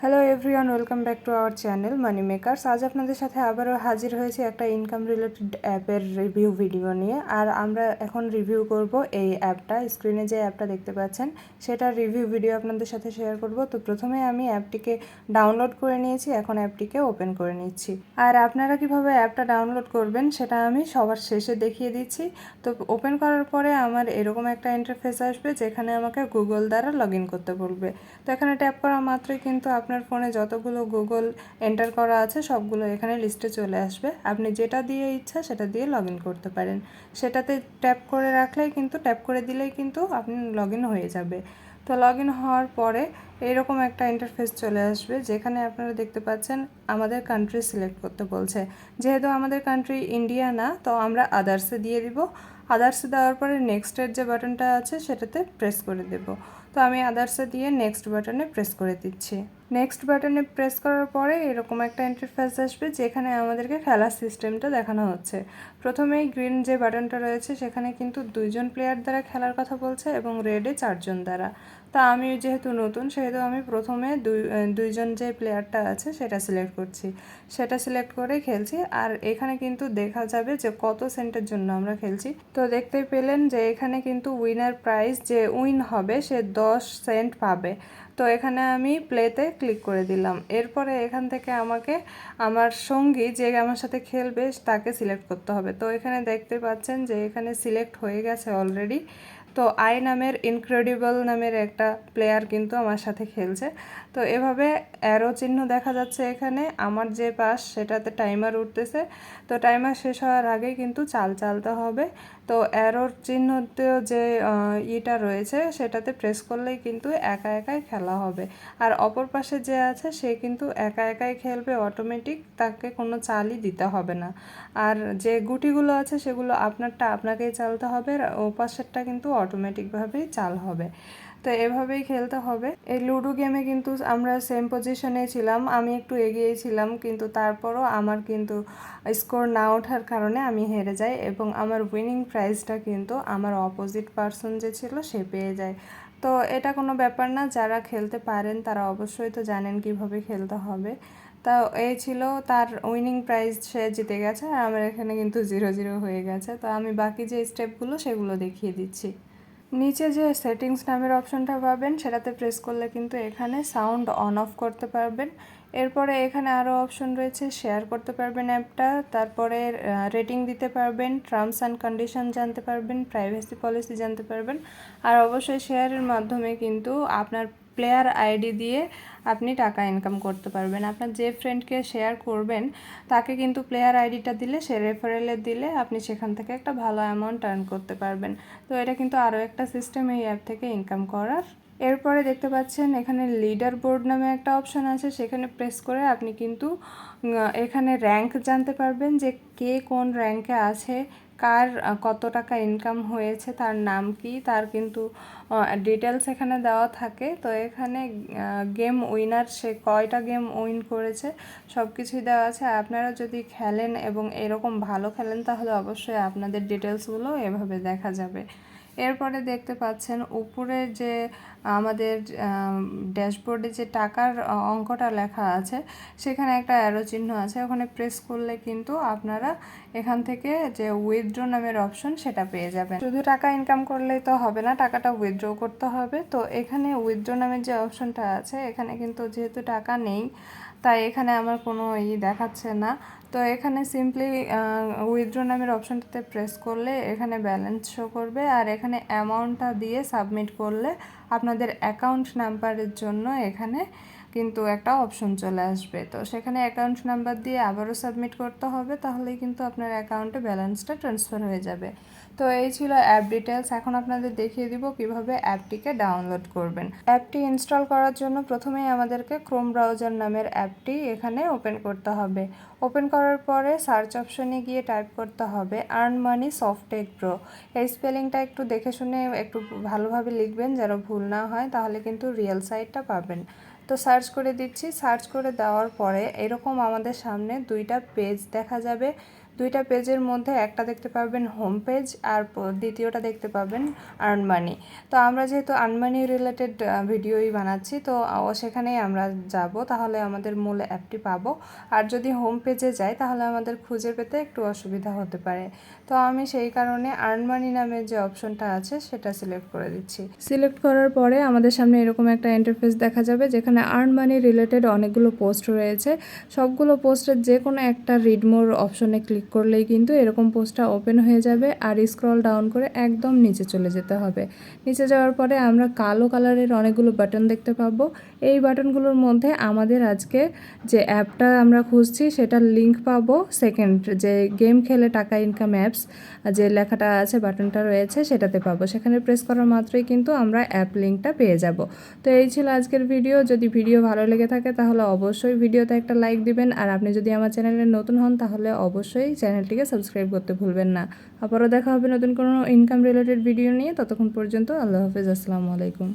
Hello everyone, welcome back to our channel money makers. আজ আপনাদের সাথে আবারও হাজির হয়েছে একটা ইনকাম রিলেটেড অ্যাপের রিভিউ ভিডিও নিয়ে। আর আমরা এখন রিভিউ করব এই অ্যাপটা। স্ক্রিনে যে অ্যাপটা দেখতে পাচ্ছেন সেটার রিভিউ ভিডিও আপনাদের সাথে শেয়ার করব। তো প্রথমে আমি অ্যাপটিকে ডাউনলোড করে নিয়েছি, এখন অ্যাপটিকে ওপেন করে নিচ্ছি। আর আপনারা কিভাবে অ্যাপটা ডাউনলোড করবেন সেটা আমি সবার শেষে দেখিয়ে দিচ্ছি। তো ওপেন করার পরে আমার এরকম একটা ইন্টারফেস আসবে যেখানে আমাকে গুগল দ্বারা লগ ইন করতে বলবে। তো এখানে ট্যাপ করা মাত্রই কিন্তু আপনার ফোনে যতগুলো গুগল এন্টার করা আছে সবগুলো এখানে লিস্টে চলে আসবে। আপনি যেটা দিয়ে ইচ্ছা সেটা দিয়ে লগ ইন করতে পারেন। সেটাতে ট্যাপ করে রাখলেই কিন্তু, ট্যাপ করে দিলেই কিন্তু আপনি লগ ইন হয়ে যাবে। তো লগ ইন হওয়ার পরে এইরকম একটা ইন্টারফেস চলে আসবে যেখানে আপনারা দেখতে পাচ্ছেন আমাদের কান্ট্রি সিলেক্ট করতে বলছে। যেহেতু আমাদের কান্ট্রি ইন্ডিয়া না, তো আমরা আদার্সে দিয়ে দিব। আদার্সে দেওয়ার পরে নেক্সটের যে বাটনটা আছে সেটাতে প্রেস করে দেব। তো আমি আদার্সে দিয়ে নেক্সট বাটনে প্রেস করে দিচ্ছি। নেক্সট বাটনে প্রেস করার পরে এরকম একটা ইন্টারফেস আসবে যেখানে আমাদেরকে খেলার সিস্টেমটা দেখানো হচ্ছে। প্রথমেই গ্রিন যে বাটনটা রয়েছে সেখানে কিন্তু 2জন প্লেয়ার দ্বারা খেলার কথা বলছে এবং রেডে 4জন দ্বারা। তা আমি যেহেতু নতুন সেহেতু আমি প্রথমে দুইজন যে প্লেয়ারটা আছে সেটা সিলেক্ট করছি। সেটা সিলেক্ট করে খেলছি। আর এখানে কিন্তু দেখা যাবে যে কত সেন্টের জন্য আমরা খেলছি। তো দেখতেই পেলেন যে এখানে কিন্তু উইনার প্রাইজ যে উইন হবে সে 10 সেন্ট পাবে। তো এখানে আমি প্লেতে ক্লিক করে দিলাম। এরপরে এখান থেকে আমাকে আমার সঙ্গী যে আমার সাথে খেলবে তাকে সিলেক্ট করতে হবে। তো এখানে দেখতে পাচ্ছেন যে এখানে সিলেক্ট হয়ে গেছে অলরেডি। তো আই নামের ইনক্রেডিবল নামের একটা প্লেয়ার কিন্তু আমার সাথে খেলছে। তো এভাবে অ্যারো চিহ্ন দেখা যাচ্ছে এখানে। আমার যে পাশ সেটাতে টাইমার উঠতেছে। তো টাইমার শেষ হওয়ার আগেই কিন্তু চাল চালতে হবে। তো অ্যারোর চিহ্নতেও যে ইটা রয়েছে সেটাতে প্রেস করলেই কিন্তু একা একাই খেলা হবে। আর অপর পাশে যে আছে সে কিন্তু একা একাই খেলবে অটোমেটিক, তাকে কোনো চালই দিতে হবে না। আর যে গুটিগুলো আছে সেগুলো আপনারটা আপনাকেই চালতে হবে, আর ও পাশেরটা কিন্তু অটোমেটিকভাবেই চাল হবে। তো এভাবেই খেলতে হবে। এই লুডো গেমে কিন্তু আমরা সেম পজিশনে ছিলাম, আমি একটু এগিয়ে ছিলাম, কিন্তু তারপরও আমার কিন্তু স্কোর না ওঠার কারণে আমি হেরে যাই এবং আমার উইনিং প্রাইজটা কিন্তু আমার অপোজিট পারসন যে ছিল সে পেয়ে যায়। তো এটা কোনো ব্যাপার না, যারা খেলতে পারেন তারা অবশ্যই তো জানেন কিভাবে খেলতে হবে। তা এই ছিল তার উইনিং প্রাইজ, সে জিতে গেছে আর আমার এখানে কিন্তু 0-0 হয়ে গেছে। তো আমি বাকি যে স্টেপগুলো সেগুলো দেখিয়ে দিচ্ছি। নিচে যে সেটিংস নামের অপশনটা পাবেন সেটাতে প্রেস করলে কিন্তু এখানে সাউন্ড অন অফ করতে পারবেন। এরপরে এখানে আরও অপশন রয়েছে, শেয়ার করতে পারবেন অ্যাপটা, তারপরে রেটিং দিতে পারবেন, টার্মস অ্যান্ড কন্ডিশন জানতে পারবেন, প্রাইভেসি পলিসি জানতে পারবেন। আর অবশ্যই শেয়ারের মাধ্যমে কিন্তু আপনার প্লেয়ার আইডি দিয়ে আপনি টাকা ইনকাম করতে পারবেন। আপনার যে ফ্রেন্ডকে শেয়ার করবেন তাকে কিন্তু প্লেয়ার আইডিটা দিলে, সে রেফারেলে দিলে আপনি সেখান থেকে একটা ভালো অ্যামাউন্ট আর্ন করতে পারবেন। তো এটা কিন্তু আরও একটা সিস্টেম এই অ্যাপ থেকে ইনকাম করার। এরপরে দেখতে পাচ্ছেন এখানে লিডার বোর্ড নামে একটা অপশন আছে, সেখানে প্রেস করে আপনি কিন্তু এখানে র্যাঙ্ক জানতে পারবেন যে কে কোন র্যাঙ্কে আছে, কার কত টাকা ইনকাম হয়েছে, তার নাম কি, তার কিন্তু ডিটেলস এখানে দেওয়া থাকে। তো এখানে গেম উইনার, সে কয়টা গেম উইন করেছে সব কিছুই দেওয়া আছে। আপনারা যদি খেলেন এবং এরকম ভালো খেলেন তাহলে অবশ্যই আপনাদের ডিটেলসগুলো এভাবে দেখা যাবে। এরপরে দেখতে পাচ্ছেন উপরে যে আমাদের ড্যাশবোর্ডে যে টাকার অঙ্কটা লেখা আছে সেখানে একটা অ্যারো চিহ্ন আছে, ওখানে প্রেস করলে কিন্তু আপনারা এখান থেকে যে উইথড্র নামের অপশন সেটা পেয়ে যাবেন। শুধু টাকা ইনকাম করলেই তো হবে না, টাকাটা উইথড্র করতে হবে। তো এখানে উইথড্র নামের যে অপশনটা আছে এখানে কিন্তু যেহেতু টাকা নেই তাই এখানে আমার কোনো দেখাচ্ছে না। তো এখানে সিম্পলি উইথড্র নামের অপশনটাতে প্রেস করলে এখানে ব্যালেন্স শো করবে, আর এখানে অ্যামাউন্টটা দিয়ে সাবমিট করলে আপনাদের অ্যাকাউন্ট নাম্বারের জন্য এখানে কিন্তু একটা অপশন চলে আসবে। তো সেখানে অ্যাকাউন্ট নাম্বার দিয়ে আবারও সাবমিট করতে হবে, তাহলেই কিন্তু আপনার অ্যাকাউন্টে ব্যালেন্সটা ট্রান্সফার হয়ে যাবে। তো এই ছিল অ্যাপ ডিটেলস। এখন আপনাদের দেখিয়ে দিব কিভাবে অ্যাপটিকে ডাউনলোড করবেন। অ্যাপটি ইনস্টল করার জন্য প্রথমেই আমাদেরকে ক্রোম ব্রাউজার নামের অ্যাপটি এখানে ওপেন করতে হবে। ওপেন করার পরে সার্চ অপশনে গিয়ে টাইপ করতে হবে আর্ন মানি সফটেক প্রো। এই স্পেলিংটা একটু দেখে শুনে একটু ভালোভাবে লিখবেন যেন ভুল না হয়, তাহলে কিন্তু রিয়েল সাইটটা পাবেন। তো সার্চ করে দিচ্ছি। সার্চ করে দেওয়ার পরে এরকম আমাদের সামনে দুইটা পেজ দেখা যাবে। দুইটা পেজের মধ্যে একটা দেখতে পাবেন হোম পেজ আর দ্বিতীয়টা দেখতে পাবেন আর্ন মানি। তো আমরা যেহেতু আর্ন মানি রিলেটেড ভিডিওই বানাচ্ছি, তো সেখানেই আমরা যাব, তাহলে আমাদের মূল অ্যাপটি পাবো। আর যদি হোম পেজে যাই তাহলে আমাদের খুঁজে পেতে একটু অসুবিধা হতে পারে। তো আমি সেই কারণে আর্ন মানি নামের যে অপশনটা আছে সেটা সিলেক্ট করে দিচ্ছি। সিলেক্ট করার পরে আমাদের সামনে এরকম একটা ইন্টারফেস দেখা যাবে, যেখানে আর্ন মানি রিলেটেড অনেকগুলো পোস্ট রয়েছে। সবগুলো পোস্টের যে কোনো একটা রিড মোর অপশনে ক্লিক করলেই কিন্তু এরকম পোস্টটা ওপেন হয়ে যাবে। আর স্ক্রল ডাউন করে একদম নিচে চলে যেতে হবে। নিচে যাওয়ার পরে আমরা কালো কালারের অনেকগুলো বাটন দেখতে পাবো। এই বাটনগুলোর মধ্যে আমাদের আজকে যে অ্যাপটা আমরা খুঁজছি সেটার লিঙ্ক পাবো। সেকেন্ড যে গেম খেলে টাকা ইনকাম অ্যাপস যে লেখাটা আছে, বাটনটা রয়েছে, সেটাতে পাবো। সেখানে প্রেস করা মাত্রই কিন্তু আমরা অ্যাপ লিঙ্কটা পেয়ে যাব। তো এই ছিল আজকের ভিডিও। যদি ভিডিও ভালো লেগে থাকে তাহলে অবশ্যই ভিডিওতে একটা লাইক দিবেন। আর আপনি যদি আমার চ্যানেলে নতুন হন তাহলে অবশ্যই চ্যানেলটিকে সাবস্ক্রাইব করতে ভুলবেন না। আবারও দেখা হবে নতুন কোনো ইনকাম রিলেটেড ভিডিও নিয়ে। ততক্ষণ পর্যন্ত আল্লাহ হাফেজ, আসসালামু আলাইকুম।